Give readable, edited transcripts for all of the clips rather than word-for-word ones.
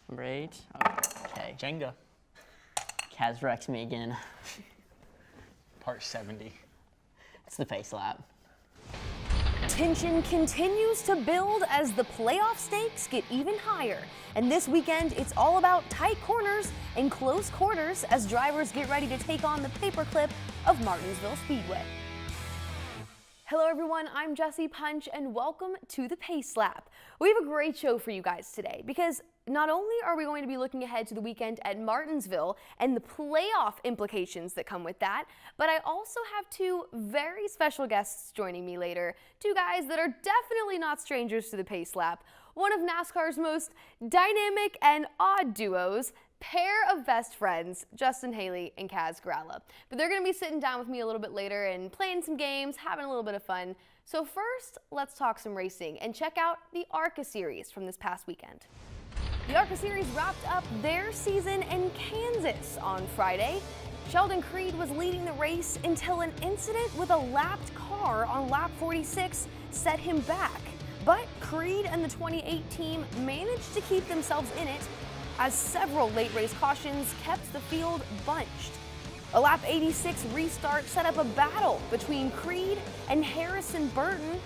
Number 8. Okay. Jenga. Kaz wrecks me again. Part 70. It's the pace lap. Tension continues to build as the playoff stakes get even higher. And this weekend, it's all about tight corners and close quarters as drivers get ready to take on the paperclip of Martinsville Speedway. Hello everyone, I'm Jessie Punch and welcome to the Pace Lap. We have a great show for you guys today because not only are we going to be looking ahead to the weekend at Martinsville and the playoff implications that come with that, but I also have two very special guests joining me later. Two guys that are definitely not strangers to the Pace Lap. One of NASCAR's most dynamic and odd duos, pair of best friends, Justin Haley and Kaz Grala. But they're going to be sitting down with me a little bit later and playing some games, having a little bit of fun. So first, let's talk some racing and check out the ARCA series from this past weekend. The ARCA series wrapped up their season in Kansas on Friday. Sheldon Creed was leading the race until an incident with a lapped car on lap 46 set him back. But Creed and the 28 team managed to keep themselves in it as several late race cautions kept the field bunched. A lap 86 restart set up a battle between Creed and Harrison Burton,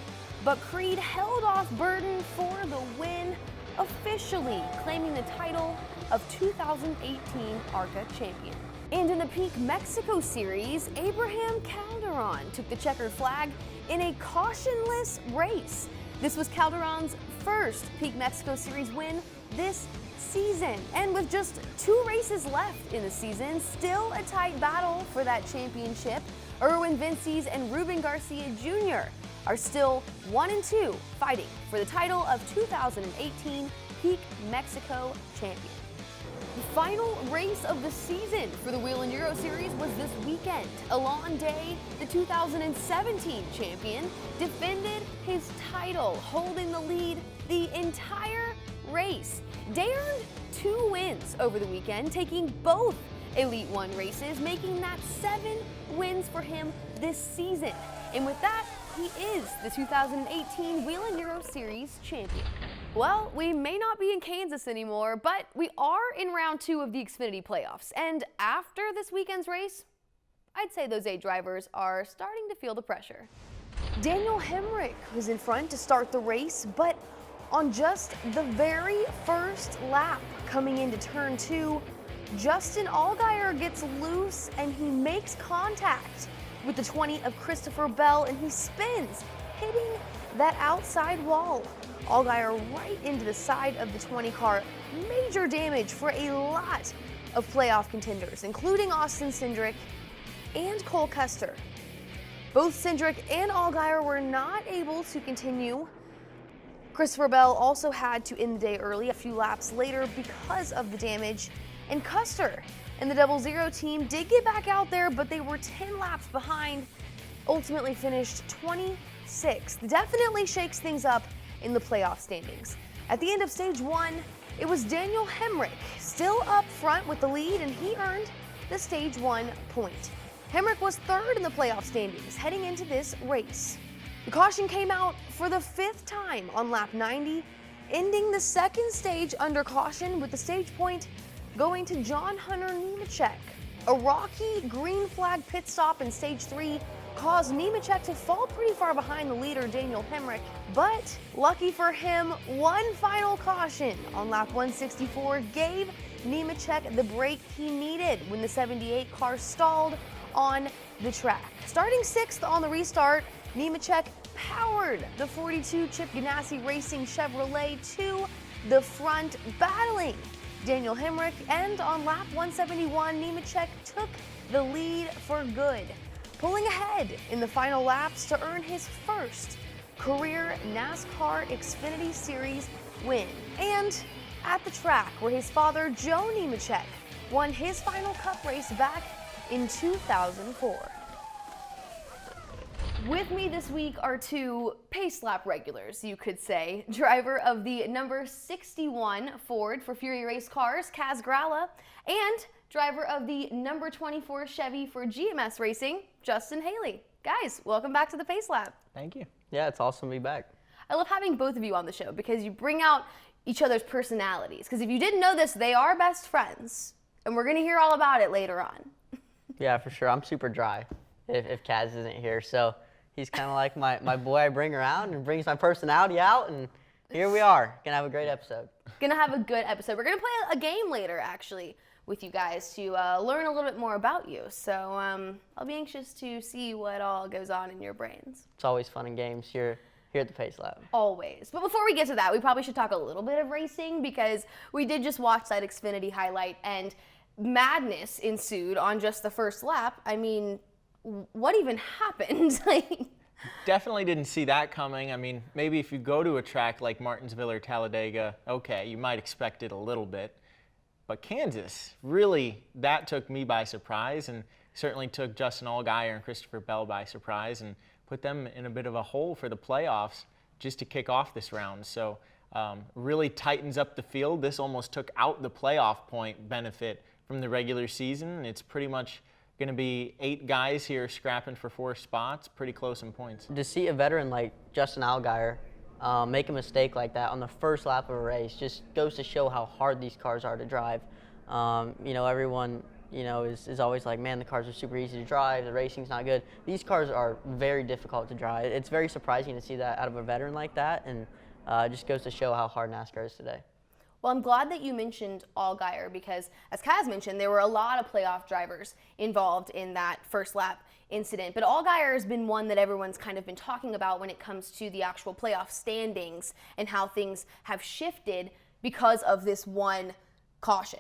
but Creed held off Burton for the win, officially claiming the title of 2018 ARCA champion. And in the Peak Mexico Series, Abraham Calderon took the checkered flag in a cautionless race. This was Calderon's first Peak Mexico Series win this season. And with just 2 races left in the season, still a tight battle for that championship, Erwin Vinces and Ruben Garcia Jr. are still 1-2 fighting for the title of 2018 Peak Mexico champion. The final race of the season for the Wheel and Euro Series was this weekend. Alon Day, the 2017 champion, defended his title, holding the lead the entire race. Day earned 2 wins over the weekend, taking both Elite One races, making that 7 wins for him this season. And with that, he is the 2018 Wheel and Euro Series champion. Well, we may not be in Kansas anymore, but we are in round 2 of the Xfinity playoffs. And after this weekend's race, I'd say those 8 drivers are starting to feel the pressure. Daniel Hemrick was in front to start the race, but on just the very first lap coming into turn 2, Justin Allgaier gets loose and he makes contact with the 20 of Christopher Bell and he spins, hitting that outside wall. Allgaier right into the side of the 20 car. Major damage for a lot of playoff contenders, including Austin Cindric and Cole Custer. Both Cindric and Allgaier were not able to continue. Christopher Bell also had to end the day early a few laps later because of the damage. And Custer and the 00 team did get back out there, but they were 10 laps behind, ultimately finished 26th. Definitely shakes things up in the playoff standings. At the end of stage 1, it was Daniel Hemrick still up front with the lead, and he earned the stage 1 point. Hemrick was 3rd in the playoff standings heading into this race. The caution came out for the 5th time on lap 90, ending the 2nd stage under caution with the stage point going to John Hunter Nemechek. A rocky green flag pit stop in stage 3 caused Nemechek to fall pretty far behind the leader Daniel Hemrick, but lucky for him, one final caution on lap 164 gave Nemechek the break he needed when the 78 car stalled on the track. Starting 6th on the restart, Nemechek powered the 42 Chip Ganassi Racing Chevrolet to the front, battling Daniel Hemrick, and on lap 171, Nemechek took the lead for good, pulling ahead in the final laps to earn his first career NASCAR Xfinity Series win. And at the track where his father, Joe Nemechek, won his final Cup race back in 2004. With me this week are 2 Pace Lap regulars, you could say. Driver of the number 61 Ford for Fury Race Cars, Kaz Grala, and driver of the number 24 Chevy for GMS Racing, Justin Haley. Guys, welcome back to the Pace Lap. Thank you. Yeah, it's awesome to be back. I love having both of you on the show because you bring out each other's personalities. Because if you didn't know this, they are best friends. And we're going to hear all about it later on. Yeah, for sure. I'm super dry if Kaz isn't here. So he's kind of like my boy I bring around and brings my personality out. And here we are. Gonna have a great episode. Gonna have a good episode. We're gonna play a game later, actually, with you guys to learn a little bit more about you. So I'll be anxious to see what all goes on in your brains. It's always fun in games here at the Pace Lab. Always. But before we get to that, we probably should talk a little bit of racing because we did just watch that Xfinity highlight and madness ensued on just the first lap. I mean, what even happened? Definitely didn't see that coming. I mean, maybe if you go to a track like Martinsville or Talladega, okay, you might expect it a little bit. But Kansas, really, that took me by surprise and certainly took Justin Allgaier and Christopher Bell by surprise and put them in a bit of a hole for the playoffs just to kick off this round. So really tightens up the field. This almost took out the playoff point benefit from the regular season. It's pretty much going to be 8 guys here scrapping for 4 spots, pretty close in points. To see a veteran like Justin Allgaier make a mistake like that on the first lap of a race just goes to show how hard these cars are to drive. Everyone is always like, man, the cars are super easy to drive, the racing's not good. These cars are very difficult to drive. It's very surprising to see that out of a veteran like that, and it just goes to show how hard NASCAR is today. Well, I'm glad that you mentioned Allgaier because, as Kaz mentioned, there were a lot of playoff drivers involved in that first lap incident. But Allgaier has been one that everyone's kind of been talking about when it comes to the actual playoff standings and how things have shifted because of this one caution.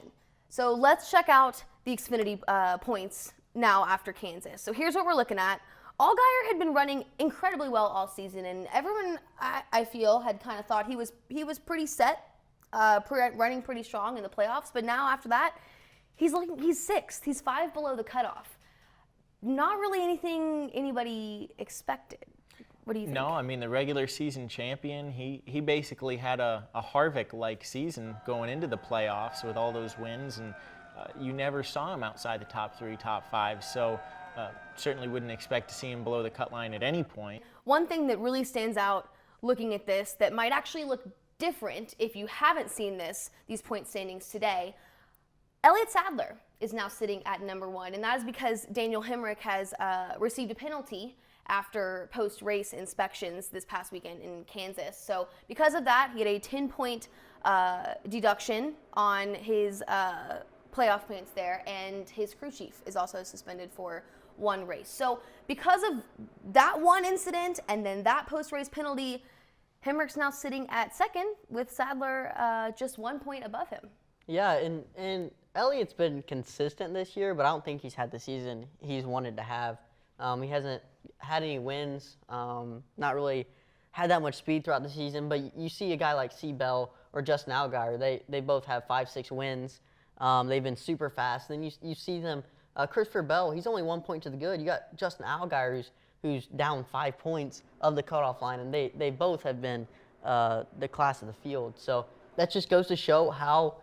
So let's check out the Xfinity points now after Kansas. So here's what we're looking at. Allgaier had been running incredibly well all season, and everyone, I feel, had kind of thought he was pretty set. Running pretty strong in the playoffs, but now after that, he's 6th. He's 5 below the cutoff. Not really anything anybody expected. What do you think? No, I mean, the regular season champion, he basically had a Harvick-like season going into the playoffs with all those wins, and you never saw him outside the top 3, top 5, so certainly wouldn't expect to see him below the cut line at any point. One thing that really stands out looking at this that might actually look different if you haven't seen these point standings today, Elliott Sadler is now sitting at number 1, and that is because Daniel Hemrick has received a penalty after post-race inspections this past weekend in Kansas. So because of that, he had a 10-point deduction on his playoff points there, and his crew chief is also suspended for 1 race. So because of that one incident and then that post-race penalty, Hemrick's now sitting at 2nd with Sadler just 1 point above him. Yeah, and Elliott's been consistent this year, but I don't think he's had the season he's wanted to have. He hasn't had any wins, not really had that much speed throughout the season, but you see a guy like C. Bell or Justin Allgaier, they both have 5-6 wins. They've been super fast. Then you see them, Christopher Bell, he's only 1 point to the good. You got Justin Allgaier, who's down 5 points of the cutoff line, and they both have been the class of the field. So that just goes to show how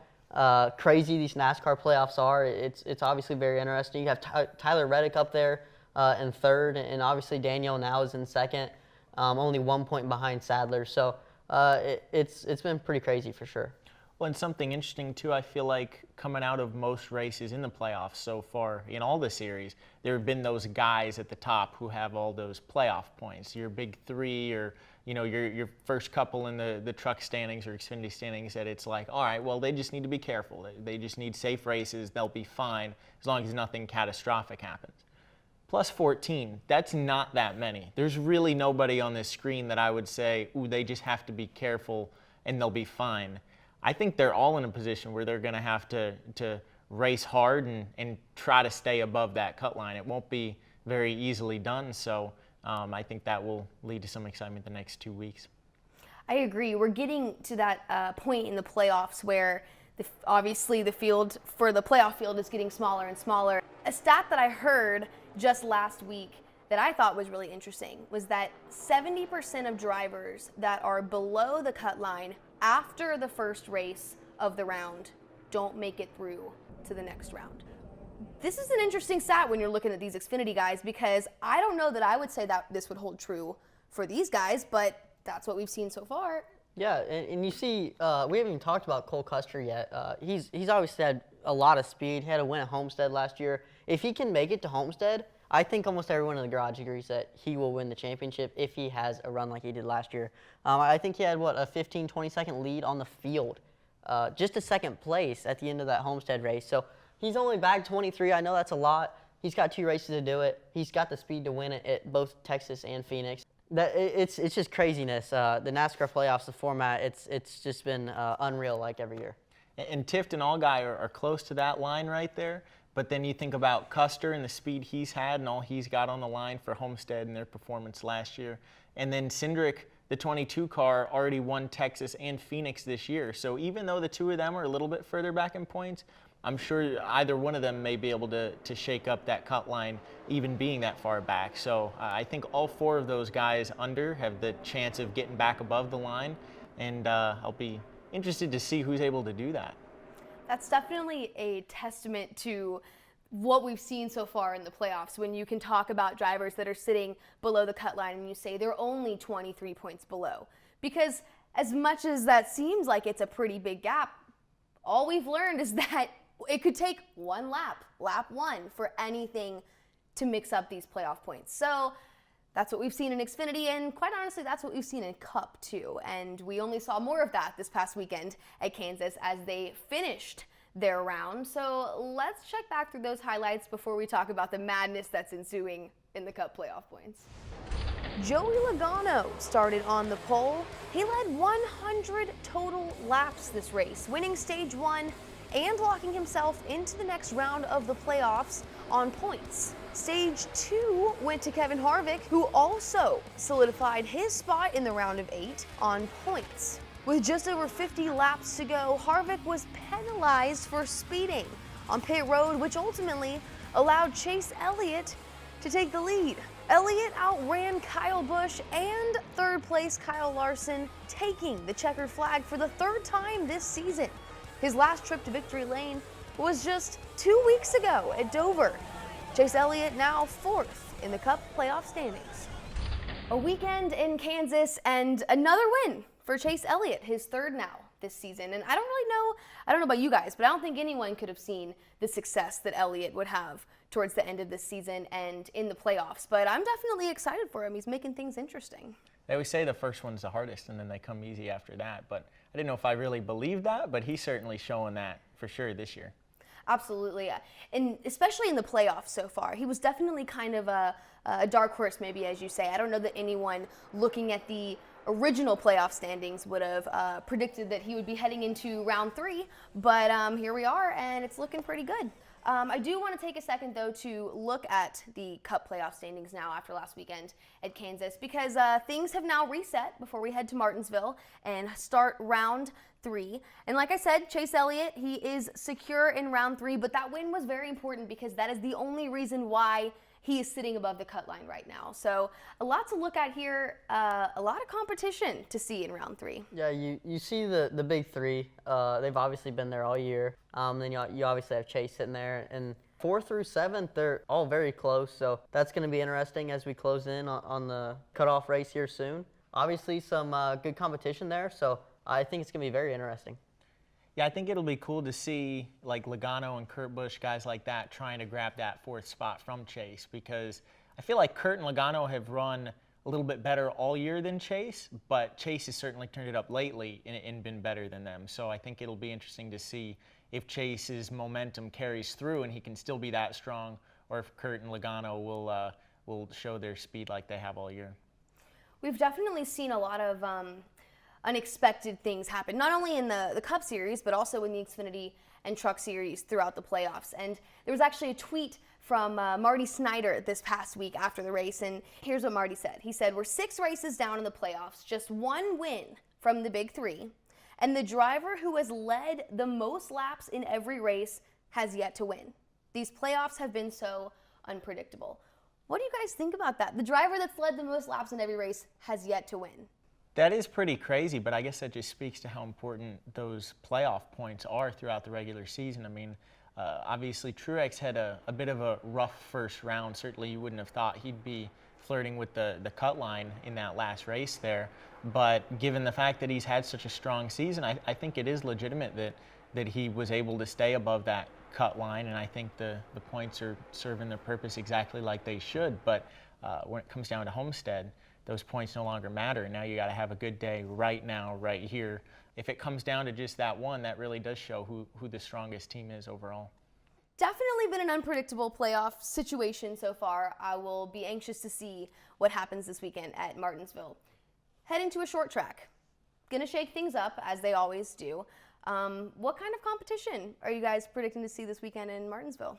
crazy these NASCAR playoffs are. It's obviously very interesting. You have Tyler Reddick up there in 3rd, and obviously Daniel now is in 2nd, only 1 point behind Sadler. So it's been pretty crazy for sure. Well, and something interesting, too, I feel like coming out of most races in the playoffs so far in all the series, there have been those guys at the top who have all those playoff points. Your big 3 or, your first couple in the truck standings or Xfinity standings that it's like, all right, well, they just need to be careful. They just need safe races. They'll be fine as long as nothing catastrophic happens. Plus 14, that's not that many. There's really nobody on this screen that I would say, ooh, they just have to be careful and they'll be fine. I think they're all in a position where they're going to have to race hard and try to stay above that cut line. It won't be very easily done, so I think that will lead to some excitement the next 2 weeks. I agree. We're getting to that point in the playoffs where obviously the field for the playoff field is getting smaller and smaller. A stat that I heard just last week that I thought was really interesting was that 70% of drivers that are below the cut line after the first race of the round don't make it through to the next round. This is an interesting stat when you're looking at these Xfinity guys because I don't know that I would say that this would hold true for these guys, but that's what we've seen so far. Yeah, and you see, we haven't even talked about Cole Custer yet. He's always had a lot of speed. He had a win at Homestead last year. If he can make it to Homestead, I think almost everyone in the garage agrees that he will win the championship if he has a run like he did last year. I think he had, a 15, 20-second lead on the field, just a second place at the end of that Homestead race. So he's only bagged 23. I know that's a lot. He's got 2 races to do it. He's got the speed to win it at both Texas and Phoenix. It's just craziness. The NASCAR playoffs, the format, it's just been unreal like every year. And Tift and Allgaier are close to that line right there. But then you think about Custer and the speed he's had and all he's got on the line for Homestead and their performance last year. And then Cindric, the 22 car, already won Texas and Phoenix this year. So even though the 2 of them are a little bit further back in points, I'm sure either one of them may be able to shake up that cut line, even being that far back. So I think all 4 of those guys under have the chance of getting back above the line. And I'll be interested to see who's able to do that. That's definitely a testament to what we've seen so far in the playoffs, when you can talk about drivers that are sitting below the cut line and you say they're only 23 points below. Because as much as that seems like it's a pretty big gap, all we've learned is that it could take one lap, lap 1, for anything to mix up these playoff points. So that's what we've seen in Xfinity, and quite honestly, that's what we've seen in Cup too. And we only saw more of that this past weekend at Kansas as they finished their round. So let's check back through those highlights before we talk about the madness that's ensuing in the Cup playoff points. Joey Logano started on the pole. He led 100 total laps this race, winning stage 1 and locking himself into the next round of the playoffs on points. Stage 2 went to Kevin Harvick, who also solidified his spot in the round of 8 on points. With just over 50 laps to go, Harvick was penalized for speeding on pit road, which ultimately allowed Chase Elliott to take the lead. Elliott outran Kyle Busch and 3rd place Kyle Larson, taking the checkered flag for the 3rd time this season. His last trip to victory lane was just 2 weeks ago at Dover. Chase Elliott now 4th in the Cup playoff standings. A weekend in Kansas and another win for Chase Elliott, his 3rd now this season. And I don't know about you guys, but I don't think anyone could have seen the success that Elliott would have towards the end of this season and in the playoffs. But I'm definitely excited for him. He's making things interesting. They always say the first one's the hardest and then they come easy after that. But I didn't know if I really believed that, but he's certainly showing that for sure this year. Absolutely, and especially in the playoffs so far. He was definitely kind of a dark horse, maybe, as you say. I don't know that anyone looking at the original playoff standings would have predicted that he would be heading into round 3, but here we are, and it's looking pretty good. I do want to take a second, though, to look at the Cup playoff standings now after last weekend at Kansas, because things have now reset before we head to Martinsville and start round 3. And like I said, Chase Elliott, he is secure in round 3, but that win was very important because that is the only reason why he is sitting above the cut line right now. So a lot to look at here, a lot of competition to see in round 3. Yeah, you see the big 3. They've obviously been there all year. Then you obviously have Chase sitting there. And 4 through 7, they're all very close. So that's going to be interesting as we close in on the cutoff race here soon. Obviously some good competition there. So I think it's going to be very interesting. Yeah, I think it'll be cool to see like Logano and Kurt Busch, guys like that, trying to grab that 4th spot from Chase, because I feel like Kurt and Logano have run a little bit better all year than Chase, but Chase has certainly turned it up lately and been better than them. So I think it'll be interesting to see if Chase's momentum carries through and he can still be that strong, or if Kurt and Logano will show their speed like they have all year. We've definitely seen a lot of unexpected things happen, not only in the Cup Series, but also in the Xfinity and Truck Series throughout the playoffs. And there was actually a tweet from Marty Snyder this past week after the race, and here's what Marty said. He said, "We're 6 races down in the playoffs, just 1 win from the big 3, and the driver who has led the most laps in every race has yet to win. These playoffs have been so unpredictable." What do you guys think about that? The driver that's led the most laps in every race has yet to win. That is pretty crazy, but I guess that just speaks to how important those playoff points are throughout the regular season. I mean, obviously Truex had a bit of a rough first round. Certainly you wouldn't have thought he'd be flirting with the cut line in that last race there. But given the fact that he's had such a strong season, I think it is legitimate that he was able to stay above that cut line, and I think the points are serving their purpose exactly like they should. But when it comes down to Homestead, those points no longer matter. Now you got to have a good day right now, right here. If it comes down to just that one, that really does show who the strongest team is overall. Definitely been an unpredictable playoff situation so far. I will be anxious to see what happens this weekend at Martinsville. Heading to a short track. Gonna shake things up, as they always do. What kind of competition are you guys predicting to see this weekend in Martinsville?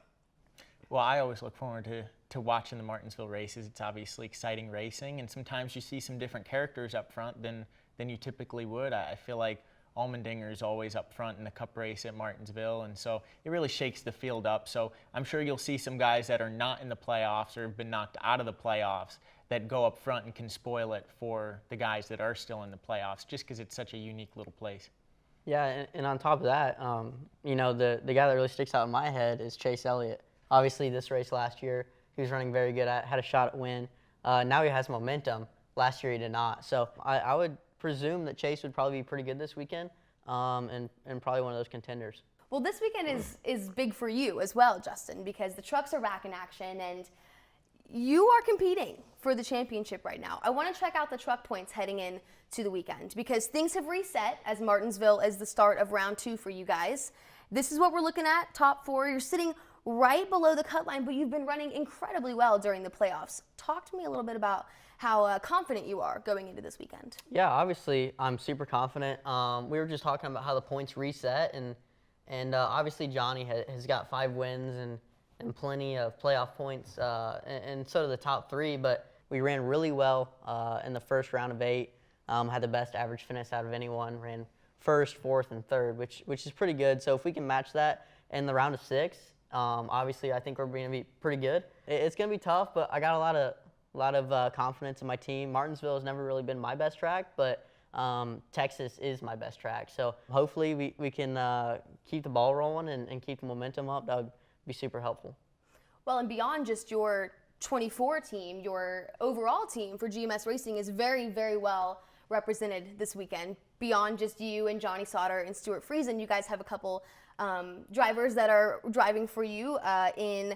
Well, I always look forward to watching the Martinsville races. It's obviously exciting racing, and sometimes you see some different characters up front than you typically would. I feel like Allmendinger is always up front in the Cup race at Martinsville, and so it really shakes the field up. So I'm sure you'll see some guys that are not in the playoffs or have been knocked out of the playoffs that go up front and can spoil it for the guys that are still in the playoffs, just because it's such a unique little place. Yeah, and on top of that, you know, the guy that really sticks out in my head is Chase Elliott. Obviously, this race last year, he was running very good at, had a shot at win. Now he has momentum. Last year he did not. So I would presume that Chase would probably be pretty good this weekend, and probably one of those contenders. Well, this weekend is big for you as well, Justin, because the trucks are back in action and you are competing for the championship right now. I want to check out the truck points heading in to the weekend because things have reset as Martinsville is the start of round 2 for you guys. This is what we're looking at, top 4. You're sitting right below the cut line, but you've been running incredibly well during the playoffs. Talk to me a little bit about how confident you are going into this weekend. Yeah, obviously I'm super confident. We were just talking about how the points reset, and obviously Johnny has got 5 wins and plenty of playoff points, and so do the top 3. But we ran really well in the first round of 8. Had the best average finish out of anyone. Ran first, fourth, and third, which is pretty good. So if we can match that in the round of 6, obviously I think we're going to be pretty good. It's going to be tough, but I got a lot of confidence in my team. Martinsville has never really been my best track, but Texas is my best track. So hopefully we can keep the ball rolling and keep the momentum up. That would be super helpful. Well, and beyond just your 24 team, your overall team for GMS Racing is very, very well represented this weekend. Beyond just you and Johnny Sauter and Stuart Friesen, you guys have a couple drivers that are driving for you in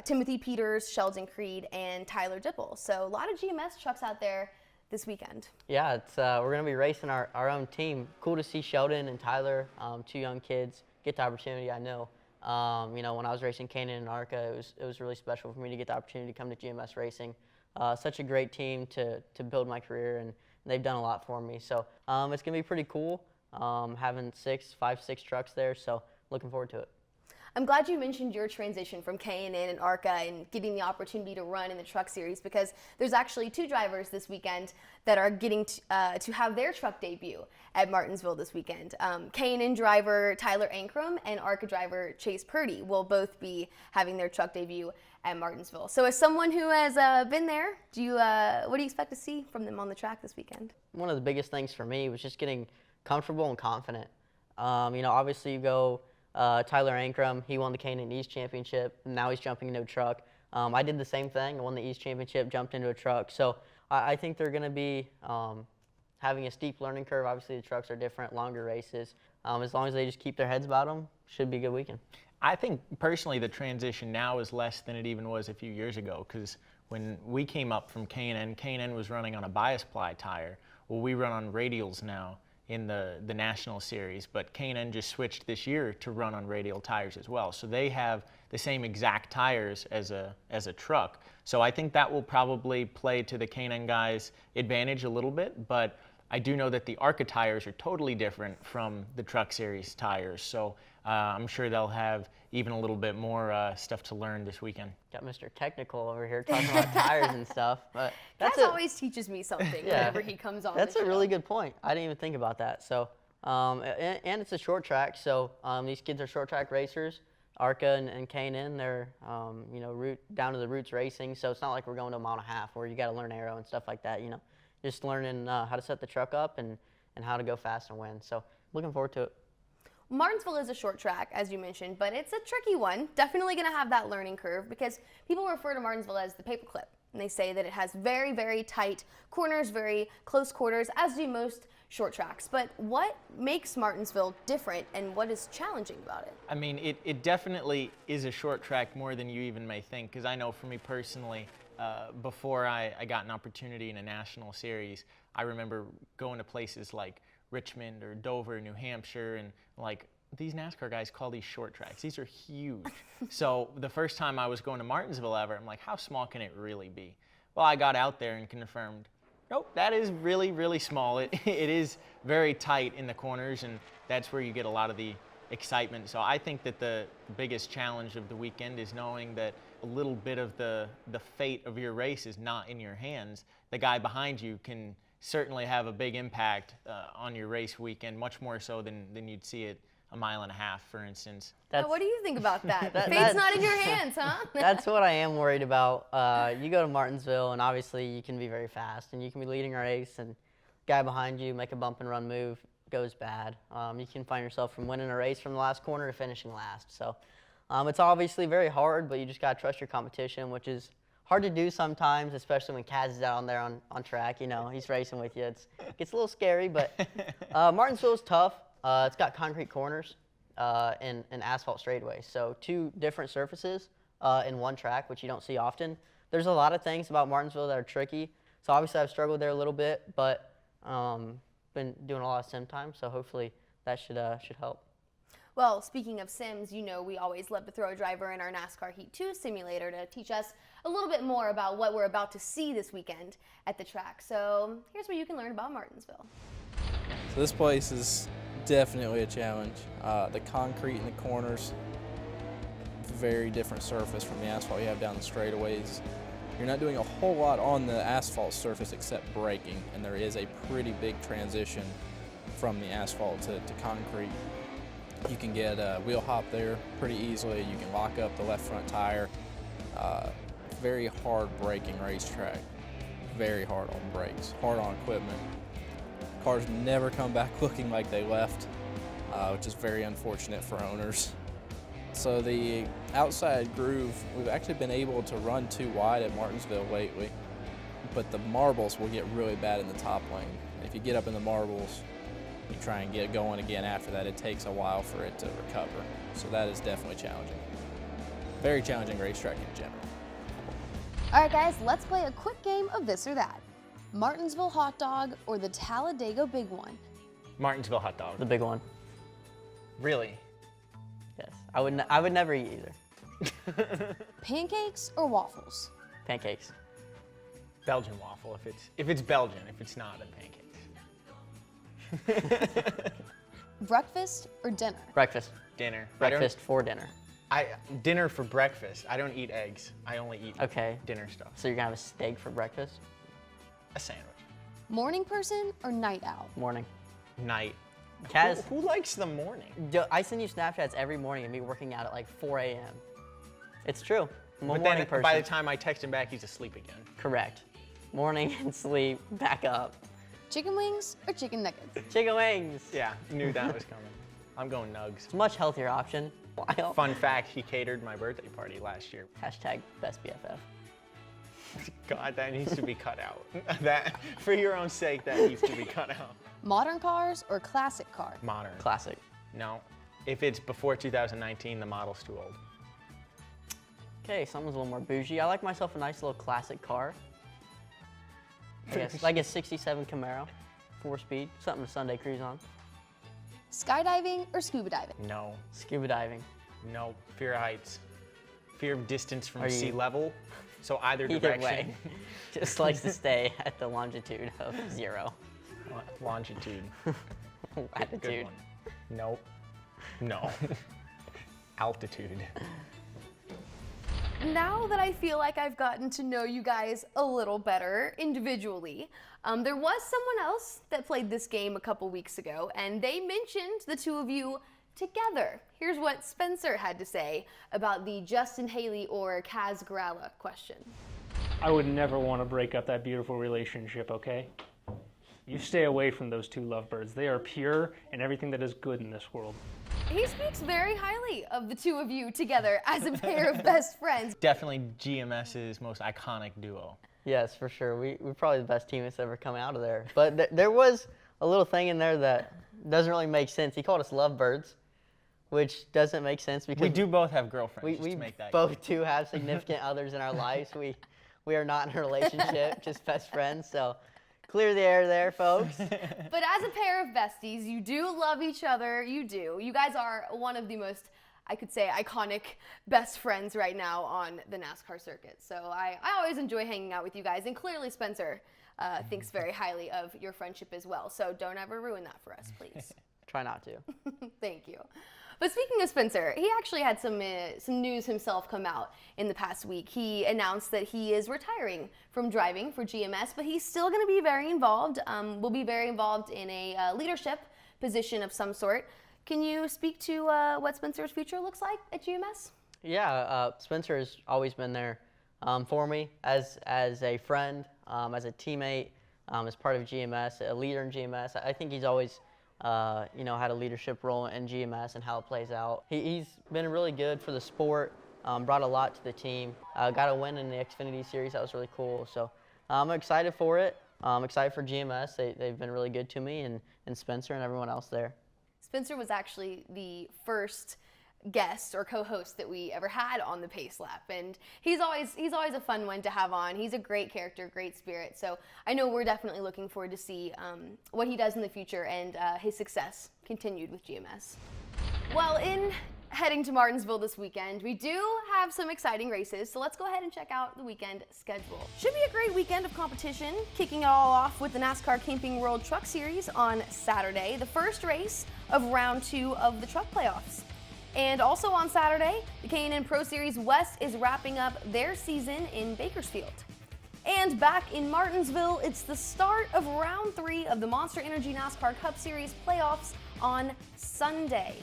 Timothy Peters, Sheldon Creed, and Tyler Dipple. So a lot of GMS trucks out there this weekend. Yeah, it's we're going to be racing our own team. Cool to see Sheldon and Tyler, 2 young kids, get the opportunity. I know. You know, when I was racing Kanan and Arca, it was really special for me to get the opportunity to come to GMS Racing. Such a great team to build my career, and they've done a lot for me. So it's going to be pretty cool having 5, 6 trucks there, so looking forward to it. I'm glad you mentioned your transition from K&N and ARCA and getting the opportunity to run in the truck series, because there's actually 2 drivers this weekend that are getting to have their truck debut at Martinsville this weekend. K&N driver Tyler Ankrum and ARCA driver Chase Purdy will both be having their truck debut at Martinsville. So as someone who has been there, what do you expect to see from them on the track this weekend? One of the biggest things for me was just getting comfortable and confident. You know, obviously you go Tyler Ankrum, he won the K&N East Championship, and now he's jumping into a truck. I did the same thing. I won the East Championship, jumped into a truck. So I think they're going to be having a steep learning curve. Obviously, the trucks are different, longer races. As long as they just keep their heads about them, should be a good weekend. I think personally the transition now is less than it even was a few years ago, because when we came up from K&N was running on a bias ply tire. Well, we run on radials now in the National Series, but K&N just switched this year to run on radial tires as well. So they have the same exact tires as a truck. So I think that will probably play to the K&N guys' advantage a little bit, but I do know that the ARCA tires are totally different from the Truck Series tires. So I'm sure they'll have even a little bit more stuff to learn this weekend. Got Mr. Technical over here talking about tires and stuff. But Kaz always teaches me something whenever he comes on. That's a really good point. I didn't even think about that. So, and it's a short track. So these kids are short track racers. ARCA and K&N, they're you know, down to the roots racing. So it's not like we're going to a mile and a half where you got to learn aero and stuff like that. You know, just learning how to set the truck up and how to go fast and win. So looking forward to it. Martinsville is a short track, as you mentioned, but it's a tricky one. Definitely going to have that learning curve because people refer to Martinsville as the paperclip And they say that it has very, very tight corners, very close quarters, as do most short tracks. But what makes Martinsville different and what is challenging about it? I mean, it definitely is a short track more than you even may think, because I know for me personally, before I got an opportunity in a national series, I remember going to places like Richmond or Dover, New Hampshire, and like, these NASCAR guys call these short tracks. These are huge. So the first time I was going to Martinsville ever, I'm like, how small can it really be? Well, I got out there and confirmed, nope, that is really, really small. It is very tight in the corners, and that's where you get a lot of the excitement. So I think that the biggest challenge of the weekend is knowing that a little bit of the fate of your race is not in your hands. The guy behind you can certainly have a big impact on your race weekend, much more so than you'd see it a mile and a half, for instance. Now, what do you think about that? Fate's not in your hands, huh? That's what I am worried about. You go to Martinsville, and obviously you can be very fast, and you can be leading a race, and guy behind you make a bump and run move, goes bad. You can find yourself from winning a race from the last corner to finishing last. So it's obviously very hard, but you just got to trust your competition, which is hard to do sometimes, especially when Kaz is out on there on track. You know, he's racing with you. It gets a little scary, but Martinsville is tough. It's got concrete corners and asphalt straightaways. So 2 different surfaces in one track, which you don't see often. There's a lot of things about Martinsville that are tricky. So obviously I've struggled there a little bit, but been doing a lot of sim time, so hopefully that should help. Well, speaking of sims, you know we always love to throw a driver in our NASCAR Heat 2 simulator to teach us a little bit more about what we're about to see this weekend at the track. So here's where you can learn about Martinsville. So this place is definitely a challenge. The concrete in the corners, very different surface from the asphalt you have down the straightaways. You're not doing a whole lot on the asphalt surface except braking, and there is a pretty big transition from the asphalt to concrete. You can get a wheel hop there pretty easily. You can lock up the left front tire. Very hard braking racetrack. Very hard on brakes, hard on equipment. Cars never come back looking like they left, which is very unfortunate for owners. So the outside groove, we've actually been able to run too wide at Martinsville lately, but the marbles will get really bad in the top lane. If you get up in the marbles, you try and get going again after that, it takes a while for it to recover. So that is definitely challenging. Very challenging racetrack in general. All right, guys, let's play a quick game of this or that. Martinsville hot dog or the Talladega big one? Martinsville hot dog. The big one. Really? Yes. I would never eat either. Pancakes or waffles? Pancakes. Belgian waffle if it's Belgian. If it's not, then pancakes. Breakfast or dinner? Breakfast. Dinner. Breakfast for dinner. Dinner for breakfast. I don't eat eggs. I only eat dinner stuff. So you're gonna have a steak for breakfast? A sandwich. Morning person or night owl? Morning. Night. Kaz, who likes the morning? I send you Snapchats every morning of me working out at like 4 a.m. It's true. I'm a But morning then person. by the time I text him back, he's asleep again. Correct. Morning and sleep, back up. Chicken wings or chicken nuggets? Chicken wings. Yeah, knew that was coming. I'm going nugs. It's a much healthier option. Wild. Fun fact, he catered my birthday party last year. Hashtag best BFF. God, that needs to be cut out. That, for your own sake, that needs to be cut out. Modern cars or classic car? Modern. Classic. No. If it's before 2019, the model's too old. Okay, something's a little more bougie. I like myself a nice little classic car. I guess like a 67 Camaro, 4-speed, something to Sunday cruise on. Skydiving or scuba diving? No. Scuba diving. No. Fear of heights. Fear of distance from Are sea you- level. So either Either direction. way, just likes to stay at the longitude of 0. Longitude. Good Latitude. one. Nope. No. Altitude. Now that I feel like I've gotten to know you guys a little better individually, there was someone else that played this game a couple weeks ago, and they mentioned the two of you together. Here's what Spencer had to say about the Justin Haley or Kaz Grala question. I would never want to break up that beautiful relationship, okay? you stay away from those two lovebirds. They are pure and everything that is good in this world. He speaks very highly of the two of you together as a pair of best friends. Definitely GMS's most iconic duo. Yes, for sure. We're probably the best team that's ever come out of there. But there was a little thing in there that doesn't really make sense. He called us lovebirds, which doesn't make sense because We do both have girlfriends, just we to make that both do have significant others in our lives. We are not in a relationship, just best friends. So clear the air there, folks. But as a pair of besties, you do love each other. You do. You guys are one of the most, I could say, iconic best friends right now on the NASCAR circuit. So I always enjoy hanging out with you guys. And clearly Spencer thinks very highly of your friendship as well. So don't ever ruin that for us, please. Try not to. Thank you. But speaking of Spencer, he actually had some news himself come out in the past week. He announced that he is retiring from driving for GMS, but he's still going to be very involved. Will be very involved in a leadership position of some sort. Can you speak to what Spencer's future looks like at GMS? Yeah, Spencer has always been there for me as a friend, as a teammate, as part of GMS, a leader in GMS. I think he's always had a leadership role in GMS and how it plays out. He's been really good for the sport, brought a lot to the team, got a win in the Xfinity Series. That was really cool. So I'm excited for it. I'm excited for GMS. They've been really good to me and Spencer and everyone else there. Spencer was actually the first guest or co-host that we ever had on the Pace Lap, and he's always a fun one to have on. He's a great character, great spirit, so I know we're definitely looking forward to see what he does in the future and his success continued with GMS. Well, in heading to Martinsville this weekend, we do have some exciting races, so let's go ahead and check out the weekend schedule. Should be a great weekend of competition, kicking it all off with the NASCAR Camping World Truck Series on Saturday, the first race of round 2 of the truck playoffs. And also on Saturday, the K&N Pro Series West is wrapping up their season in Bakersfield. And back in Martinsville, it's the start of round 3 of the Monster Energy NASCAR Cup Series playoffs on Sunday.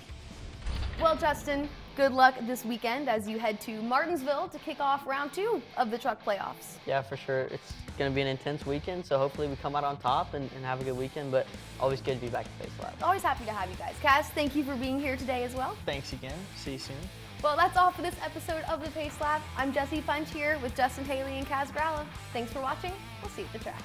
Well, Justin, good luck this weekend as you head to Martinsville to kick off round 2 of the truck playoffs. Yeah, for sure. It's going to be an intense weekend, so hopefully we come out on top and have a good weekend, but always good to be back at Pace Lab. Always happy to have you guys. Kaz, thank you for being here today as well. Thanks again. See you soon. Well, that's all for this episode of the Pace Lab. I'm Jessie Funch here with Justin Haley and Kaz Grala. Thanks for watching. We'll see you at the track.